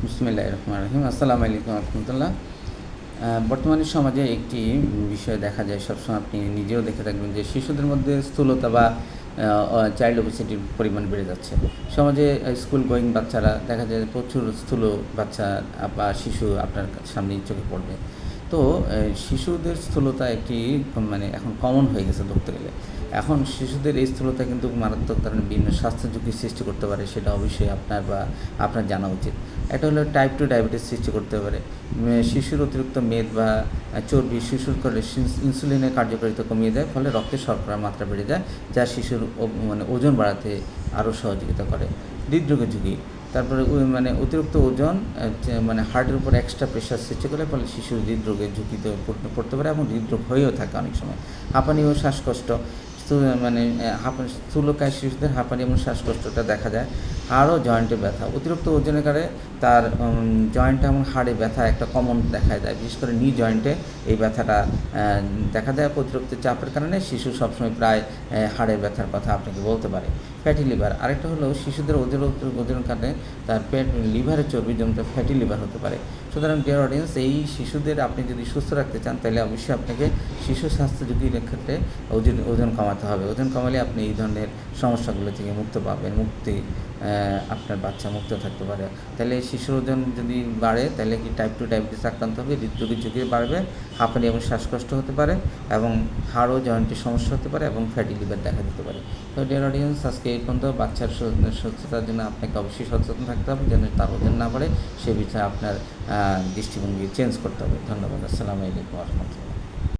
বিসমিল্লাহির রহমানির রহিম। আসসালামু আলাইকুম রহমতুল্লাহ। বর্তমানে সমাজে একটি বিষয় দেখা যায়, সবসময় আপনি নিজেও দেখে থাকবেন যে শিশুদের মধ্যে স্থূলতা বা চাইল্ড ওবেসিটির পরিমাণ বেড়ে যাচ্ছে। সমাজে স্কুল গোয়িং বাচ্চারা দেখা যায় প্রচুর স্থূল বাচ্চা বা শিশু আপনার সামনেই চোখে পড়বে। তো শিশুদের স্থূলতা একটি মানে এখন কমন হয়ে গেছে ধরতে গেলে। এখন শিশুদের এই স্থূলতা কিন্তু মারাত্মক ধরনের বিভিন্ন স্বাস্থ্য ঝুঁকির সৃষ্টি করতে পারে, সেটা অবশ্যই আপনার জানা উচিত। এটা হলো টাইপ 2 ডায়াবেটিস সৃষ্টি করতে পারে। শিশুর অতিরিক্ত মেদ বা চর্বি শিশুর করে ইনসুলিনের কার্যকারিতা কমিয়ে দেয়, ফলে রক্তে শর্করার মাত্রা বেড়ে যায়, যা শিশুর মানে ওজন বাড়াতে আরও সহযোগিতা করে। হৃদরোগের ঝুঁকি, তারপরে অতিরিক্ত ওজন মানে হার্টের উপর এক্সট্রা প্রেশার সৃষ্টি করে, ফলে শিশুর হৃদরোগের ঝুঁকিতে পড়তে পারে এবং হৃদরোগ হয়েও থাকে অনেক সময়। হাঁপানি ও শ্বাসকষ্ট, স্থূলকায় শিশুদের হাঁপানি এবং শ্বাসকষ্টটা দেখা যায়। হাড় ও জয়েন্টে ব্যথা, অতিরিক্ত ওজনের কারণে তার জয়েন্ট এবং হাড়ে ব্যথা একটা কমন দেখা যায়, বিশেষ করে নি জয়েন্টে এই ব্যথাটা দেখা দেয়। অতিরিক্ত চাপের কারণে শিশু সবসময় প্রায় হাড়ের ব্যথার কথা আপনাকে বলতে পারে। ফ্যাটি লিভার, আরেকটা হলো শিশুদের ওজনের কারণে তার লিভারের চর্বি জমতে ফ্যাটি লিভার হতে পারে। সুতরাং ডিয়ার অডিয়েন্স, এই শিশুদের আপনি যদি সুস্থ রাখতে চান, তাহলে অবশ্যই আপনাকে শিশু স্বাস্থ্য ঝুঁকির ক্ষেত্রে ওজন কমাতে হবে। ওজন কমালে আপনি এই ধরনের সমস্যাগুলো থেকে আপনার বাচ্চা মুক্ত থাকতে পারে। তাহলে শিশুর ওজন যদি বাড়ে, তাহলে কি টাইপ 2 ডায়াবেটিস আক্রান্ত হবে, হৃদরোগের ঝুঁকি বাড়বে, হাঁপানি এবং শ্বাসকষ্ট হতে পারে, এবং হাড় ও জয়েন্টের সমস্যা হতে পারে, এবং ফ্যাটি লিভার দেখা দিতে পারে। তো ডিয়ার অডিয়েন্স, আজকে এই পর্যন্ত। বাচ্চার সুস্থতার জন্য আপনাকে অবশ্যই সচেতন থাকতে হবে, যেন তার ওজন না বাড়ে, সে বিষয়ে আপনার দৃষ্টিভঙ্গি চেঞ্জ করতে হবে। ধন্যবাদ। আসসালামু আলাইকুম রহমতুল্লাহ।